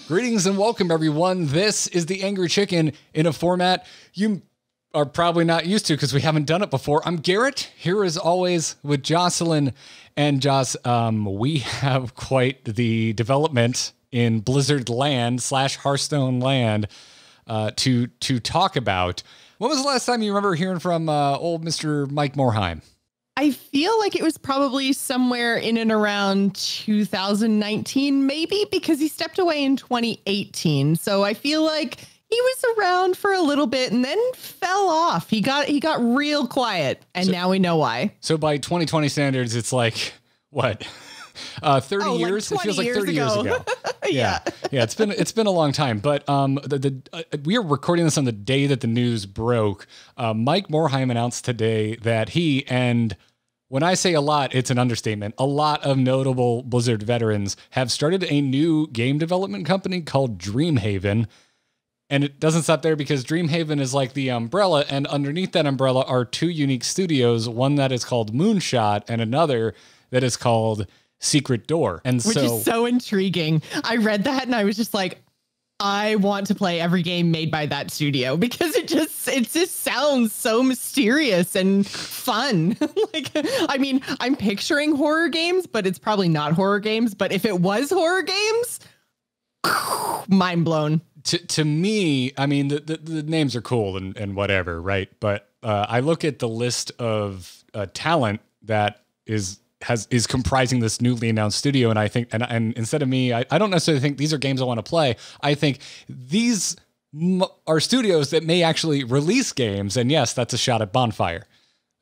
Greetings and welcome, everyone. This is the Angry Chicken in a format you are probably not used to because we haven't done it before. I'm Garrett, here as always with Jocelyn. And Joss, we have quite the development in Blizzard land / Hearthstone land to talk about. When was the last time you remember hearing from old Mr. Mike Morhaime? I feel like it was probably somewhere in and around 2019, maybe, because he stepped away in 2018. So I feel like he was around for a little bit and then fell off. He got real quiet, and now we know why. So by 2020 standards, it's like, what? 30 years? Like it feels like 30 years ago. Yeah. Yeah, it's been a long time. But we are recording this on the day that the news broke. Mike Morhaime announced today that he and, when I say a lot, it's an understatement, a lot of notable Blizzard veterans have started a new game development company called Dreamhaven. And it doesn't stop there because Dreamhaven is like the umbrella, and underneath that umbrella are two unique studios, one that is called Moonshot and another that is called Secret Door. Which is so intriguing. I read that and I was just like, I want to play every game made by that studio because it just sounds so mysterious and fun. Like, I mean, I'm picturing horror games, but it's probably not horror games. But if it was horror games, mind blown. To me, I mean, the names are cool and whatever, right? But I look at the list of talent that is comprising this newly announced studio, and I think, and instead of me, I don't necessarily think these are games I want to play. I think these are studios that may actually release games, and yes, that's a shot at Bonfire,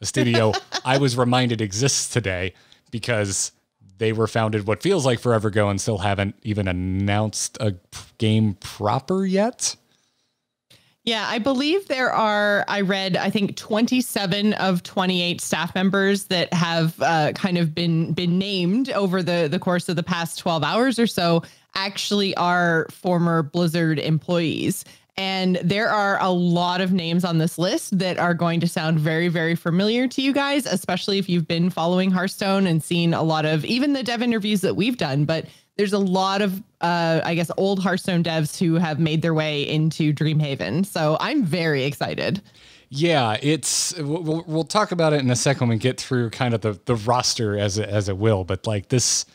a studio I was reminded exists today because they were founded what feels like forever ago and still haven't even announced a game proper yet. Yeah, I believe there are, I read, I think 27 of 28 staff members that have kind of been named over the course of the past 12 hours or so actually are former Blizzard employees. And there are a lot of names on this list that are going to sound very, very familiar to you guys, especially if you've been following Hearthstone and seen a lot of even the dev interviews that we've done. But there's a lot of, I guess, old Hearthstone devs who have made their way into Dreamhaven. So I'm very excited. Yeah, we'll talk about it in a second when we get through kind of the roster as it will. But like this,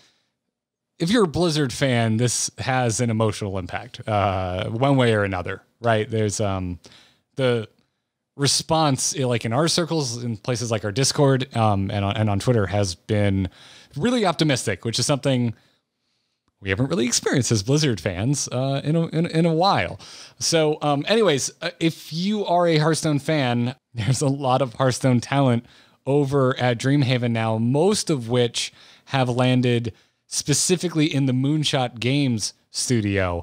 if you're a Blizzard fan, this has an emotional impact one way or another, right? There's the response, like in our circles, in places like our Discord and on Twitter, has been really optimistic, which is something we haven't really experienced as Blizzard fans in a while. So anyways, if you are a Hearthstone fan, there's a lot of Hearthstone talent over at Dreamhaven now, most of which have landed specifically in the Moonshot Games studio,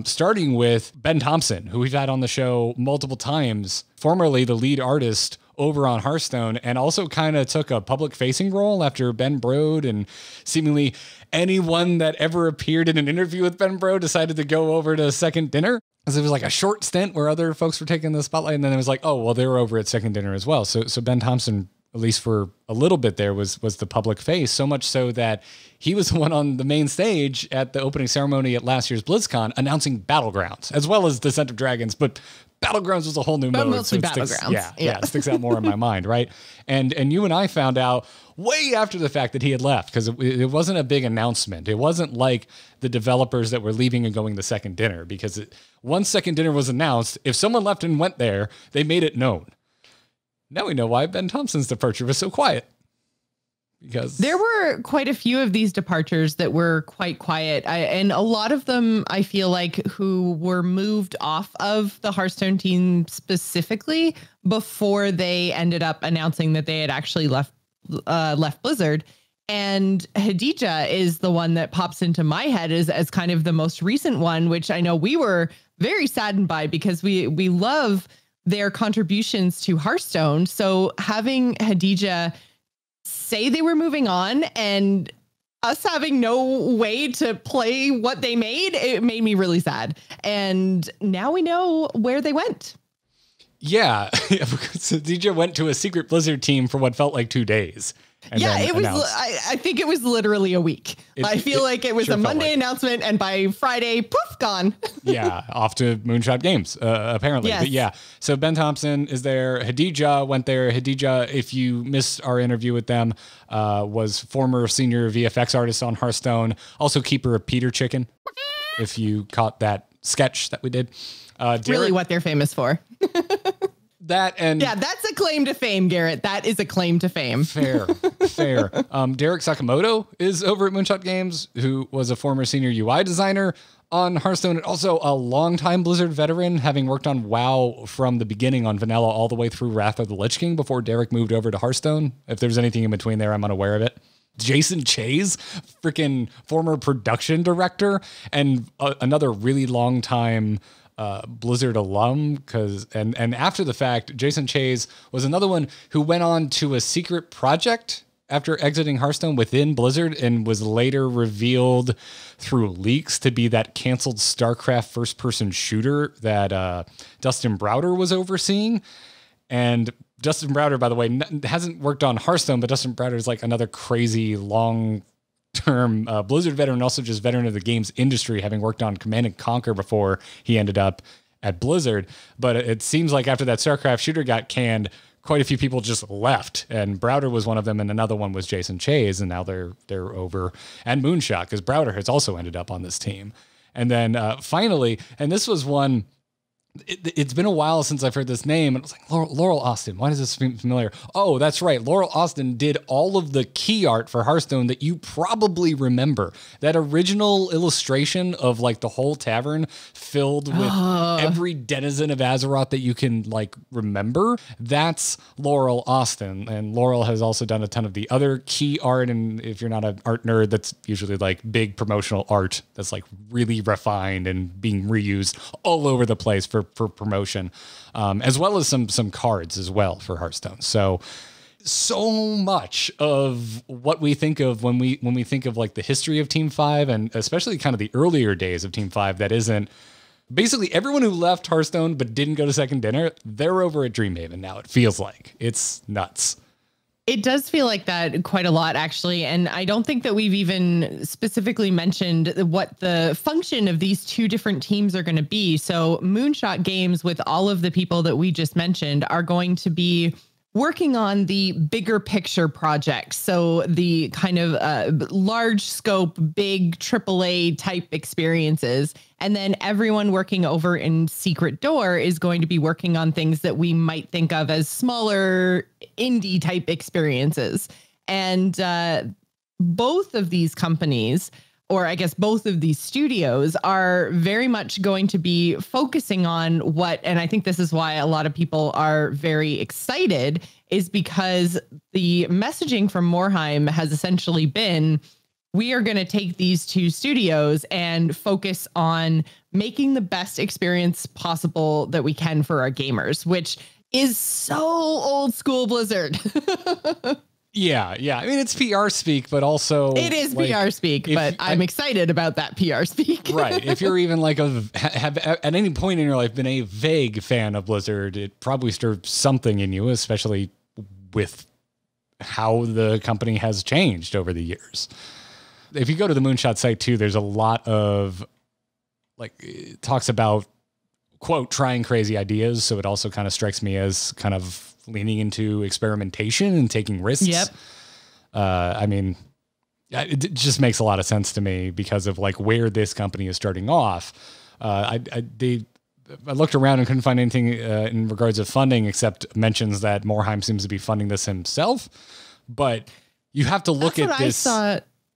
starting with Ben Thompson, who we've had on the show multiple times, formerly the lead artist over on Hearthstone, and also kind of took a public-facing role after Ben Brode, and seemingly anyone that ever appeared in an interview with Ben Brode decided to go over to Second Dinner. Because it was like a short stint where other folks were taking the spotlight, and then it was like, oh, well, they were over at Second Dinner as well. So Ben Thompson, at least for a little bit there, was the public face, so much so that he was the one on the main stage at the opening ceremony at last year's BlizzCon announcing Battlegrounds, as well as Descent of Dragons, but Battlegrounds was a whole new mode. Mostly so Battlegrounds. Yeah, it sticks out more in my mind, right? And you and I found out way after the fact that he had left, because it wasn't a big announcement. It wasn't like the developers that were leaving and going to Second Dinner, because once Second Dinner was announced, if someone left and went there, they made it known. Now we know why Ben Thompson's departure was so quiet. Because there were quite a few of these departures that were quite quiet. And a lot of them, I feel like, who were moved off of the Hearthstone team specifically before they ended up announcing that they had actually left Blizzard. And Hadija is the one that pops into my head as kind of the most recent one, which I know we were very saddened by because we love their contributions to Hearthstone. So having Hadija say they were moving on and us having no way to play what they made, it made me really sad. And now we know where they went. Yeah, because DJ went to a secret Blizzard team for what felt like 2 days. Yeah, it was. I think it was literally a week. I feel like it was a Monday announcement, and by Friday, poof, gone. Yeah, off to Moonshot Games, apparently. Yes. But yeah, so Ben Thompson is there. Hadija went there. Hadija, if you missed our interview with them, was former senior VFX artist on Hearthstone, also keeper of Peter Chicken, if you caught that sketch that we did. Really what they're famous for. That and yeah, that's a claim to fame, Garrett. That is a claim to fame. Fair. Derek Sakamoto is over at Moonshot Games, who was a former senior UI designer on Hearthstone and also a longtime Blizzard veteran, having worked on WoW from the beginning on Vanilla all the way through Wrath of the Lich King before Derek moved over to Hearthstone. If there's anything in between there, I'm unaware of it. Jason Chase, freaking former production director and another really long time Blizzard alum, and after the fact, Jason Chase was another one who went on to a secret project after exiting Hearthstone within Blizzard and was later revealed through leaks to be that canceled StarCraft first-person shooter that Dustin Browder was overseeing. And Dustin Browder, by the way, hasn't worked on Hearthstone, but Dustin Browder is like another crazy long-term Blizzard veteran, also just veteran of the games industry, having worked on Command & Conquer before he ended up at Blizzard. But it seems like after that StarCraft shooter got canned, quite a few people just left, and Browder was one of them, and another one was Jason Chase, and now they're over. And Moonshot, because Browder has also ended up on this team. And then finally, and this was one... It's been a while since I've heard this name, and I was like, Laurel Austin. Why does this seem familiar? Oh, that's right. Laurel Austin did all of the key art for Hearthstone that you probably remember. That original illustration of like the whole tavern filled with every denizen of Azeroth that you can like remember. That's Laurel Austin. And Laurel has also done a ton of the other key art. And if you're not an art nerd, that's usually like big promotional art that's like really refined and being reused all over the place for promotion, as well as some cards as well for Hearthstone. So much of what we think of when we think of like the history of Team 5, and especially kind of the earlier days of Team 5, that isn't basically everyone who left Hearthstone but didn't go to Second Dinner, they're over at Dreamhaven now. It feels like it's nuts. It does feel like that quite a lot, actually. And I don't think that we've even specifically mentioned what the function of these two different teams are going to be. So Moonshot Games, with all of the people that we just mentioned, are going to be working on the bigger picture projects. So the kind of large scope, big AAA type experiences. And then everyone working over in Secret Door is going to be working on things that we might think of as smaller indie type experiences. And both of these companies, or I guess both of these studios, are very much going to be focusing on what, and I think this is why a lot of people are very excited, is because the messaging from Morhaime has essentially been, we are going to take these two studios and focus on making the best experience possible that we can for our gamers, which is so old school Blizzard. Yeah. I mean, it's PR speak, but also it is like, PR speak, but I'm excited about that PR speak. Right. If you're even like have at any point in your life been a vague fan of Blizzard, it probably stirs something in you, especially with how the company has changed over the years. If you go to the Moonshot site too, there's a lot of like, it talks about, quote, trying crazy ideas. So it also kind of strikes me as kind of leaning into experimentation and taking risks. Yep. I mean, it just makes a lot of sense to me because of like where this company is starting off. I looked around and couldn't find anything in regards of funding except mentions that Morhaime seems to be funding this himself. But you have to look at this.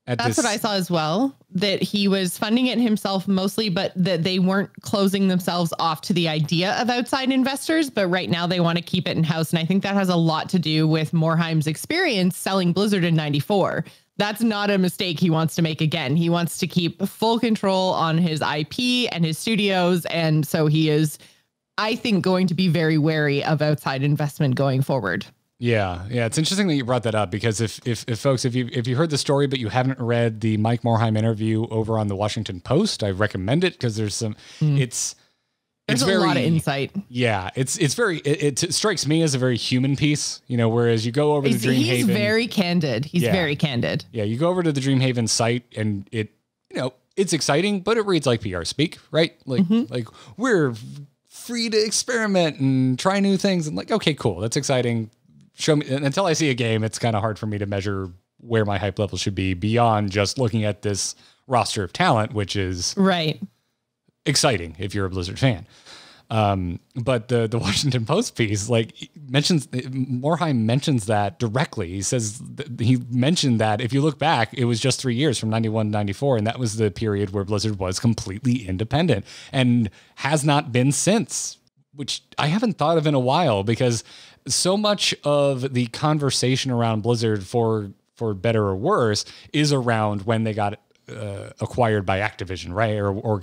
That's what I saw as well, that he was funding it himself mostly, but that they weren't closing themselves off to the idea of outside investors. But right now they want to keep it in house. And I think that has a lot to do with Morheime's experience selling Blizzard in '94. That's not a mistake he wants to make again. He wants to keep full control on his IP and his studios. And so he is, I think, going to be very wary of outside investment going forward. Yeah. It's interesting that you brought that up because if folks, if you heard the story, but you haven't read the Mike Morhaime interview over on the Washington Post, I recommend it because there's some, it's There's a lot of insight. Yeah, it strikes me as a very human piece, whereas you go over to Dreamhaven. He's very candid. He's very candid. Yeah, you go over to the Dreamhaven site and it's exciting, but it reads like PR speak, right? Like we're free to experiment and try new things and like, okay, cool. That's exciting. Show me. And until I see a game, it's kind of hard for me to measure where my hype level should be beyond just looking at this roster of talent, which is right. exciting if you're a Blizzard fan. But the Washington Post piece Morhaime mentions that directly. He mentioned that if you look back, it was just 3 years from 91 to 94. And that was the period where Blizzard was completely independent and has not been since, which I haven't thought of in a while, because so much of the conversation around Blizzard, for better or worse, is around when they got acquired by Activision, right? Or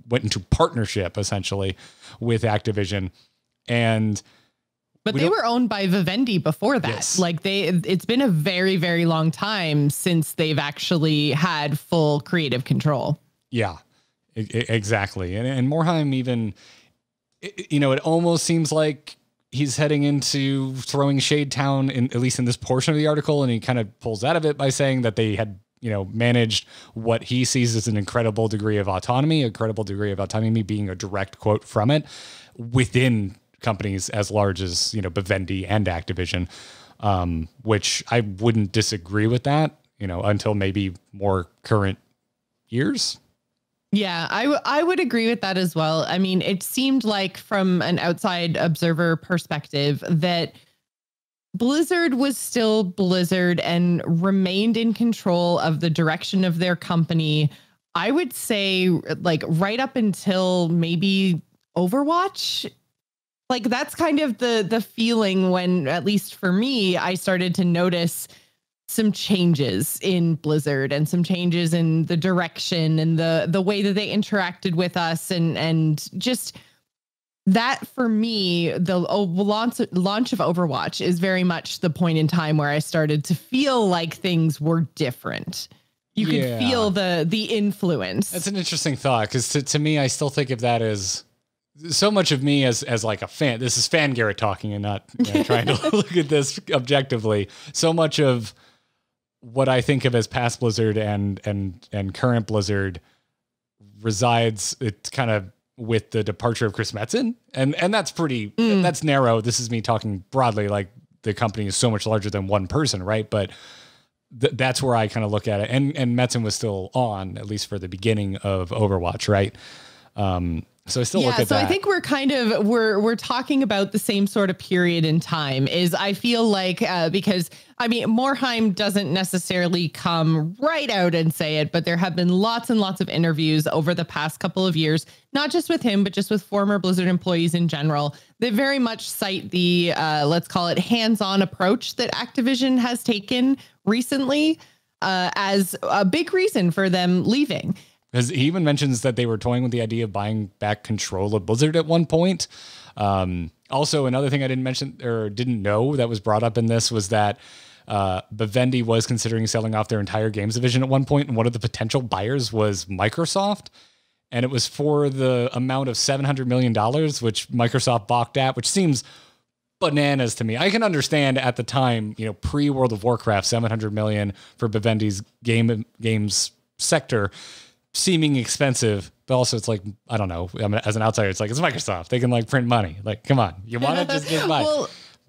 went into partnership essentially with Activision. But they were owned by Vivendi before that. Yes. Like it's been a very, very long time since they've actually had full creative control. Yeah, exactly. And Morhaime even, it almost seems like he's heading into throwing shade town at least in this portion of the article. And he kind of pulls out of it by saying that they had, managed what he sees as an incredible degree of autonomy being a direct quote from it within companies as large as, Vivendi and Activision, which I wouldn't disagree with that, until maybe more current years. Yeah, I would agree with that as well. I mean, it seemed like from an outside observer perspective that Blizzard was still Blizzard and remained in control of the direction of their company. I would say like right up until maybe Overwatch. Like that's kind of the feeling when, at least for me, I started to notice some changes in Blizzard and some changes in the direction and the way that they interacted with us and just that for me, the launch of Overwatch is very much the point in time where I started to feel like things were different. You could feel the influence. That's an interesting thought, because to me, I still think of that as so much of me as like a fan. This is fan Garrett talking and not trying to look at this objectively. So much of what I think of as past Blizzard and current Blizzard resides, it's kind of with the departure of Chris Metzen. And that's pretty, that's narrow. This is me talking broadly, like the company is so much larger than one person, right? But that's where I kind of look at it. And Metzen was still on, at least for the beginning of Overwatch, right? So I still look at that. So I think we're kind of, we're talking about the same sort of period in time. Is I feel like, because I mean, Morhaime doesn't necessarily come right out and say it, but there have been lots and lots of interviews over the past couple of years, not just with him, but just with former Blizzard employees in general, that very much cite the, let's call it hands-on approach that Activision has taken recently as a big reason for them leaving. Because he even mentions that they were toying with the idea of buying back control of Blizzard at one point. Also, another thing I didn't mention or didn't know that was brought up in this was that Vivendi was considering selling off their entire games division at one point, and one of the potential buyers was Microsoft. And it was for the amount of $700 million, which Microsoft balked at, which seems bananas to me. I can understand at the time, pre-World of Warcraft, $700 million for Vivendi's games sector seeming expensive, but also it's like, I don't know. I mean, as an outsider, it's like, it's Microsoft. They can like print money. Like, come on, you want to just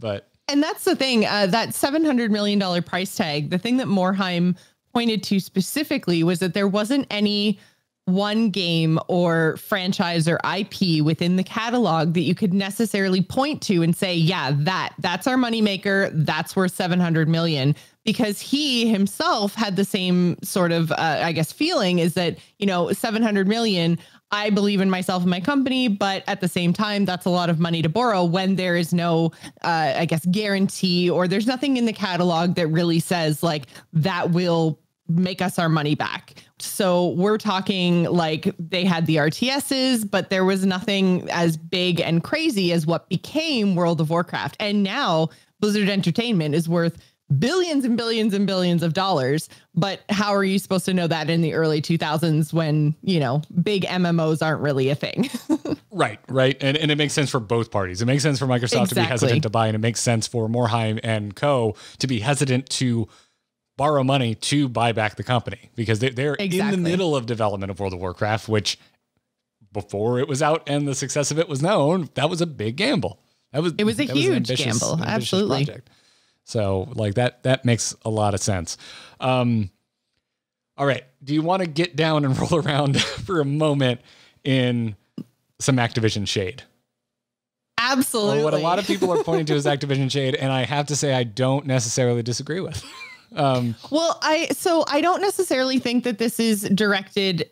buy. And that's the thing, that $700 million price tag, the thing that Morhaime pointed to specifically was that there wasn't any one game or franchise or IP within the catalog that you could necessarily point to and say, yeah, that's our moneymaker. That's worth 700 million. Because he himself had the same sort of, I guess, feeling is that, 700 million, I believe in myself and my company, but at the same time, that's a lot of money to borrow when there is no, I guess, guarantee, or there's nothing in the catalog that really says like that will make us our money back. So we're talking like they had the RTSs, but there was nothing as big and crazy as what became World of Warcraft. And now Blizzard Entertainment is worth billions and billions and billions of dollars. But how are you supposed to know that in the early 2000s when, big MMOs aren't really a thing? Right. And it makes sense for both parties. It makes sense for Microsoft to be hesitant to buy, and it makes sense for Morhaime and co. to be hesitant to borrow money to buy back the company, because they're in the middle of development of World of Warcraft, which before it was out and the success of it was known, that was a big gamble. It was a huge gamble. Absolutely. Project. So like that makes a lot of sense. All right. Do you want to get down and roll around for a moment in some Activision shade? Absolutely. Or what a lot of people are pointing to as Activision shade, and I have to say I don't necessarily disagree with. Well, I don't necessarily think that this is directed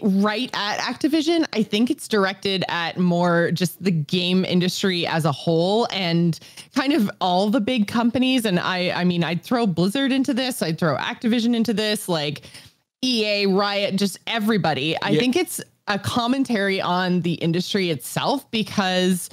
right at Activision. I think it's directed at more just the game industry as a whole and kind of all the big companies. And I mean, I'd throw Blizzard into this. I'd throw Activision into this, like EA, Riot, just everybody. I think it's a commentary on the industry itself, because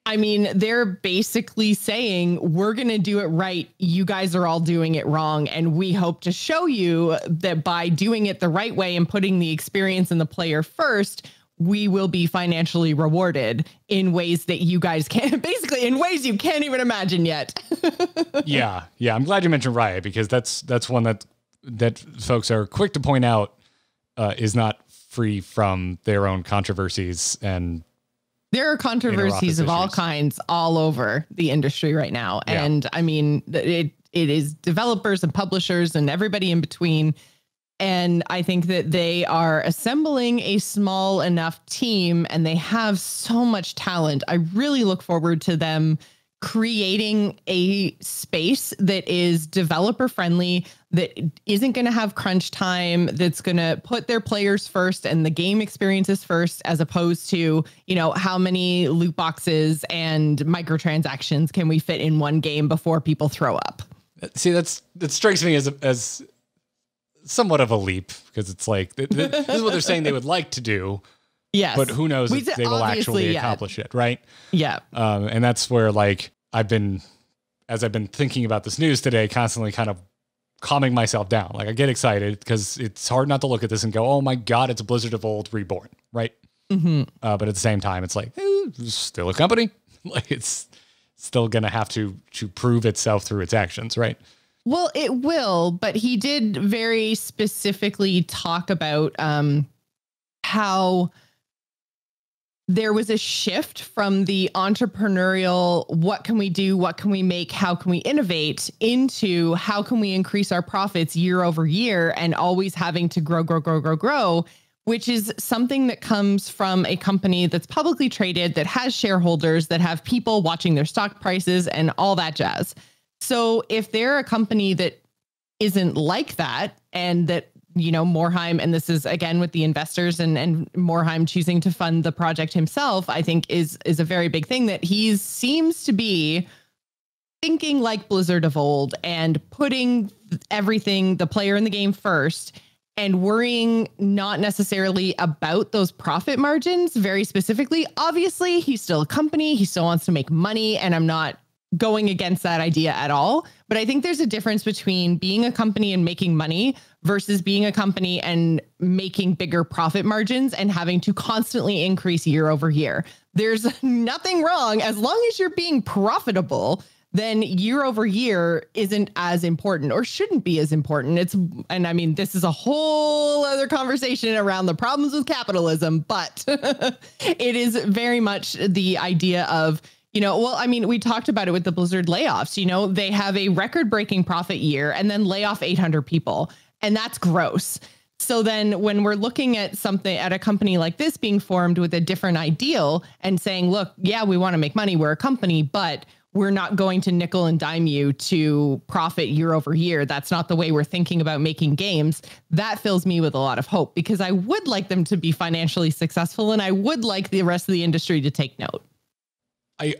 I mean, they're basically saying, we're going to do it right. You guys are all doing it wrong. And we hope to show you that by doing it the right way and putting the experience and the player first, we will be financially rewarded in ways that you guys can't, basically in ways you can't even imagine yet. Yeah. I'm glad you mentioned Riot, because that's one that folks are quick to point out is not free from their own controversies, and there are controversies of all kinds all over the industry right now. Yeah. And I mean, it is developers and publishers and everybody in between. And I think that they are assembling a small enough team, and they have so much talent. I really look forward to them creating a space that is developer friendly, that isn't going to have crunch time, that's going to put their players first and the game experiences first, as opposed to, you know, how many loot boxes and microtransactions can we fit in one game before people throw up. See, that strikes me as somewhat of a leap, because it's like, this is what they're saying they would like to do. Yes. But who knows if they will actually accomplish it, right? Yeah. And that's where, like, as I've been thinking about this news today, constantly kind of calming myself down. Like, I get excited because it's hard not to look at this and go, oh my God, it's a Blizzard of old reborn, right? Mm-hmm. But at the same time, it's like, it's still a company. Like, it's still going to have to prove itself through its actions, right? Well, it will, but he did very specifically talk about how there was a shift from the entrepreneurial, what can we do, what can we make, how can we innovate, into how can we increase our profits year over year, and always having to grow, which is something that comes from a company that's publicly traded, that has shareholders, that have people watching their stock prices and all that jazz. So if they're a company that isn't like that, and that, you know, Morhaime, and this is again with the investors and Morhaime choosing to fund the project himself, I think is a very big thing, that he seems to be thinking like Blizzard of old and putting everything, the player in the game first, and worrying not necessarily about those profit margins very specifically. Obviously, he's still a company. He still wants to make money, and I'm not going against that idea at all. But I think there's a difference between being a company and making money versus being a company and making bigger profit margins and having to constantly increase year over year. There's nothing wrong. As long as you're being profitable, then year over year isn't as important, or shouldn't be as important. And I mean, this is a whole other conversation around the problems with capitalism, but it is very much the idea of, you know, well, I mean, we talked about it with the Blizzard layoffs. You know, they have a record-breaking profit year and then lay off 800 people. And that's gross. So then when we're looking at something, at a company like this being formed with a different ideal and saying, look, yeah, we want to make money, we're a company, but we're not going to nickel and dime you to profit year over year. That's not the way we're thinking about making games. That fills me with a lot of hope, because I would like them to be financially successful, and I would like the rest of the industry to take note.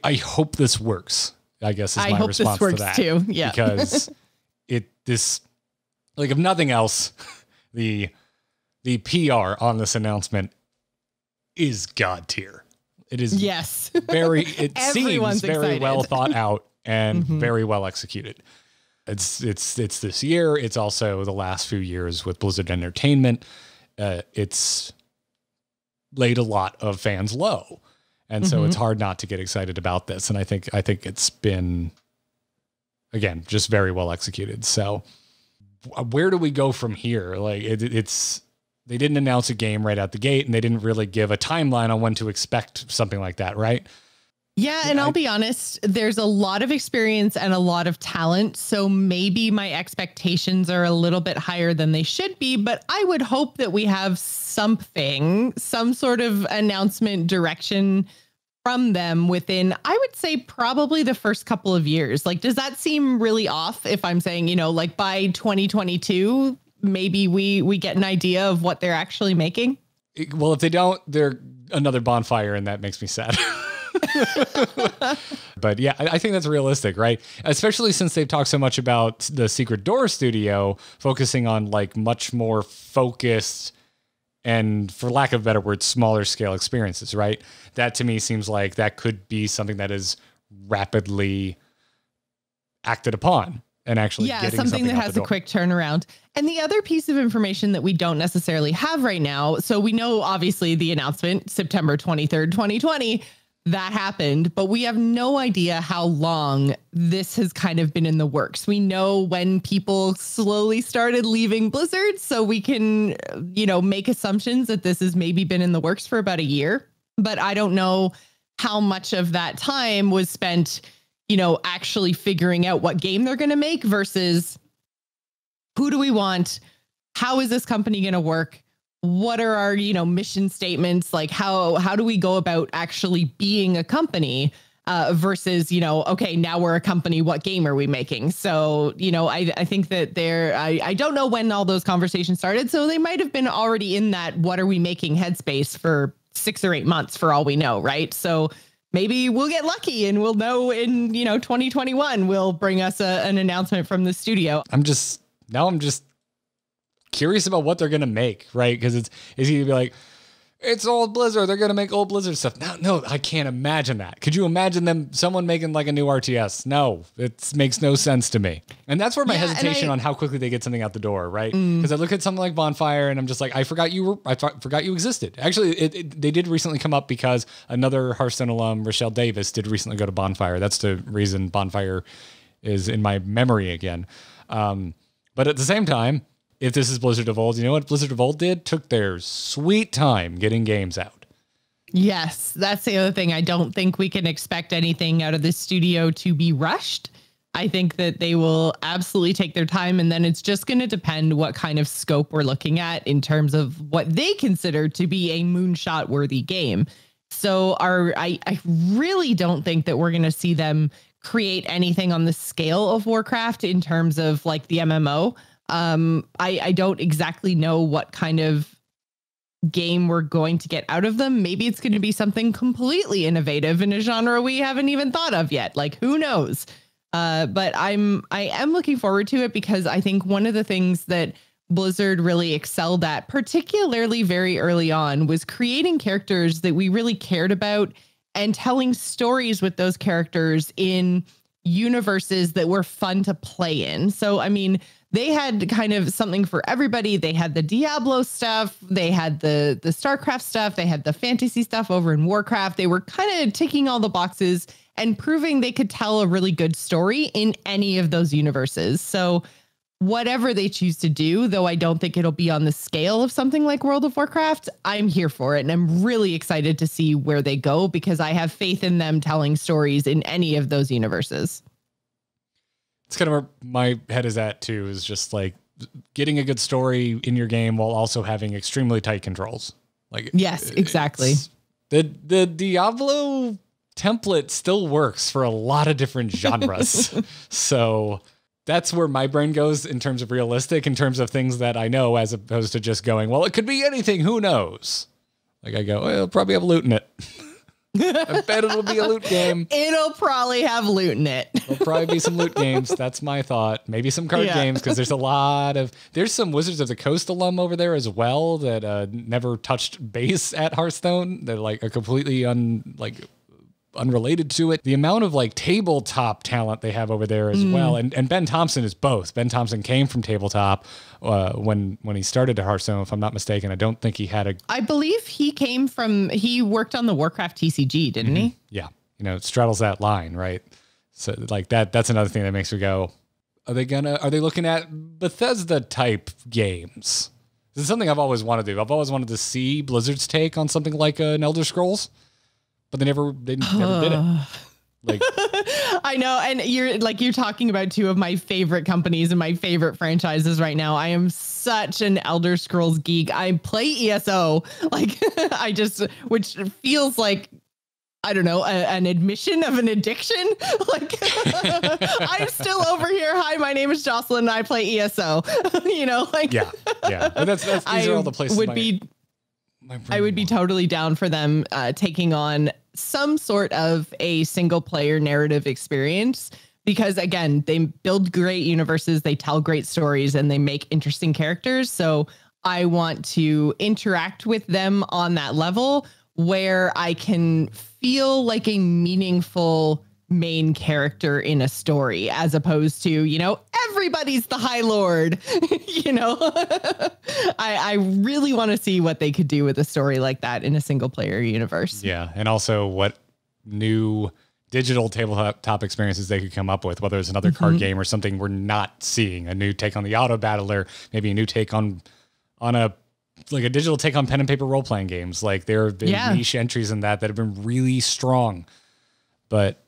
I hope this works, I guess, is my response to that. I hope this works too. Yeah. Because like, if nothing else, the PR on this announcement is God tier. It is it seems very well thought out and very well executed. It's this year. It's also the last few years with Blizzard Entertainment. It's laid a lot of fans low. And so it's hard not to get excited about this. And I think it's been, again, just very well executed. So where do we go from here? Like they didn't announce a game right out the gate, and they didn't really give a timeline on when to expect something like that, right? Yeah, and I'll be honest, there's a lot of experience and a lot of talent, so maybe my expectations are a little bit higher than they should be, but I would hope that we have some sort of announcement direction from them within, I would say, probably the first couple of years. Like, does that seem really off if I'm saying, you know, like by 2022, maybe we get an idea of what they're actually making? Well, if they don't, they're another bonfire, and that makes me sad. But yeah, I think that's realistic, right? Especially since they've talked so much about the Secret Door studio focusing on like much more focused and, for lack of a better word, smaller scale experiences, right? That to me seems like that could be something that is rapidly acted upon and actually getting something that has a quick turnaround. And the other piece of information that we don't necessarily have right now, so we know obviously the announcement, September 23rd, 2020, that happened, but we have no idea how long this has kind of been in the works. We know when people slowly started leaving Blizzard, so we can, you know, make assumptions that this has maybe been in the works for about a year. But I don't know how much of that time was spent, you know, actually figuring out what game they're going to make versus who do we want? How is this company going to work? What are our, you know, mission statements? Like how do we go about actually being a company versus, you know, okay, now we're a company. What game are we making? So, you know, I think that I don't know when all those conversations started. So they might have been already in that what are we making headspace for 6 or 8 months for all we know. Right. So maybe we'll get lucky and we'll know in, you know, 2021 will bring us an announcement from the studio. I'm just curious about what they're going to make, right? Because it's easy to be like, it's old Blizzard, they're going to make old Blizzard stuff. No, I can't imagine that. Could you imagine someone making like a new RTS? No, it makes no sense to me. And that's where my hesitation on how quickly they get something out the door, right? Because I look at something like Bonfire and I'm just like, I forgot you existed. Actually, they did recently come up because another Hearthstone alum, Rochelle Davis, did recently go to Bonfire. That's the reason Bonfire is in my memory again. But at the same time, if this is Blizzard of old, you know what Blizzard of old did? Took their sweet time getting games out. Yes, that's the other thing. I don't think we can expect anything out of this studio to be rushed. I think that they will absolutely take their time, and then it's just going to depend what kind of scope we're looking at in terms of what they consider to be a moonshot worthy game. So I really don't think that we're going to see them create anything on the scale of Warcraft in terms of like the MMO. I don't exactly know what kind of game we're going to get out of them. Maybe it's going to be something completely innovative in a genre we haven't even thought of yet. Like, who knows? But I am looking forward to it because I think one of the things that Blizzard really excelled at, particularly very early on, was creating characters that we really cared about and telling stories with those characters in universes that were fun to play in. So, I mean, they had kind of something for everybody. They had the Diablo stuff. They had the StarCraft stuff. They had the fantasy stuff over in Warcraft. They were kind of ticking all the boxes and proving they could tell a really good story in any of those universes. So whatever they choose to do, though I don't think it'll be on the scale of something like World of Warcraft, I'm here for it. And I'm really excited to see where they go because I have faith in them telling stories in any of those universes. It's kind of where my head is at too, is just like getting a good story in your game while also having extremely tight controls. Like, yes, exactly. The Diablo template still works for a lot of different genres. So that's where my brain goes in terms of realistic, in terms of things that I know, as opposed to just going, well, it could be anything. Who knows? Like I go, well, it'll probably have loot in it. I bet it'll be a loot game. It'll probably have loot in it. There'll probably be some loot games. That's my thought. Maybe some card games, because there's some Wizards of the Coast alum over there as well that never touched base at Hearthstone. They're like a completely unrelated to it. The amount of like tabletop talent they have over there as well. And Ben Thompson is both. Ben Thompson came from tabletop when he started at Hearthstone, if I'm not mistaken. I don't think he had a... I believe he worked on the Warcraft TCG, didn't he? Yeah. You know, it straddles that line, right? So like that's another thing that makes me go, are they looking at Bethesda type games? This is something I've always wanted to do. I've always wanted to see Blizzard's take on something like an Elder Scrolls, but they never did it. Like, I know. And you're talking about two of my favorite companies and my favorite franchises right now. I am such an Elder Scrolls geek. I play ESO, which feels like, I don't know, an admission of an addiction. Like, I'm still over here. Hi, my name is Jocelyn and I play ESO. yeah. But these are all the places I would be totally down for them taking on some sort of a single player narrative experience, because again, they build great universes, they tell great stories, and they make interesting characters. So I want to interact with them on that level where I can feel like a meaningful main character in a story, as opposed to, everybody's the High Lord. I really want to see what they could do with a story like that in a single player universe. Yeah. And also what new digital tabletop experiences they could come up with, whether it's another card game or something we're not seeing, a new take on the auto battler, maybe a new take on a digital take on pen and paper role-playing games. Like there have been niche entries in that have been really strong. But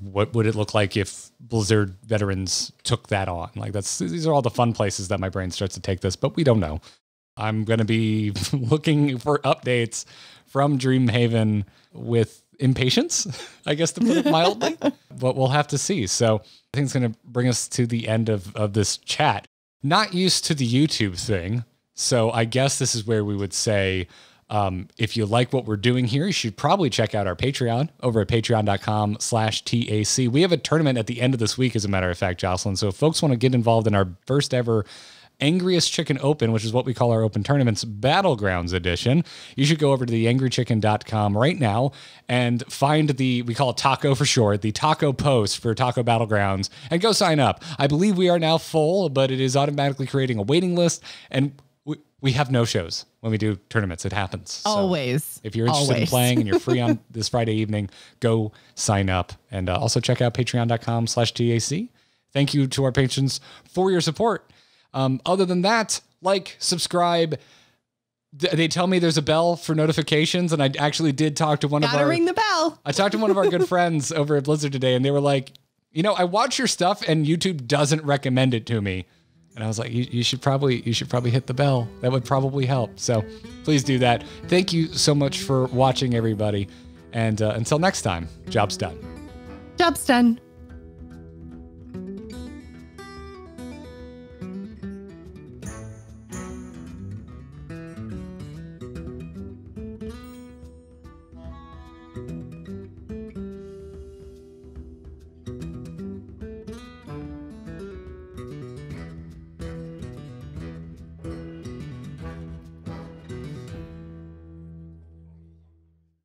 what would it look like if Blizzard veterans took that on? Like these are all the fun places that my brain starts to take this, but we don't know. I'm going to be looking for updates from Dreamhaven with impatience, I guess, to put it mildly, but we'll have to see. So I think it's going to bring us to the end of this chat. Not used to the YouTube thing. So I guess this is where we would say, if you like what we're doing here, you should probably check out our Patreon over at patreon.com/TAC. We have a tournament at the end of this week, as a matter of fact, Jocelyn. So if folks want to get involved in our first ever Angriest Chicken Open, which is what we call our open tournaments, Battlegrounds edition, you should go over to theangrychicken.com right now and find we call it Taco for short, the Taco post for Taco Battlegrounds, and go sign up. I believe we are now full, but it is automatically creating a waiting list, and we have no shows when we do tournaments. It happens. So always. If you're interested in playing and you're free on this Friday evening, go sign up, and also check out patreon.com/TAC. Thank you to our patrons for your support. Other than that, subscribe. They tell me there's a bell for notifications, and I actually did talk to Gotta ring the bell. I talked to one of our good friends over at Blizzard today, and they were like, I watch your stuff and YouTube doesn't recommend it to me. And I was like, you should probably hit the bell. That would probably help. So please do that. Thank you so much for watching, everybody. And until next time, job's done. Job's done.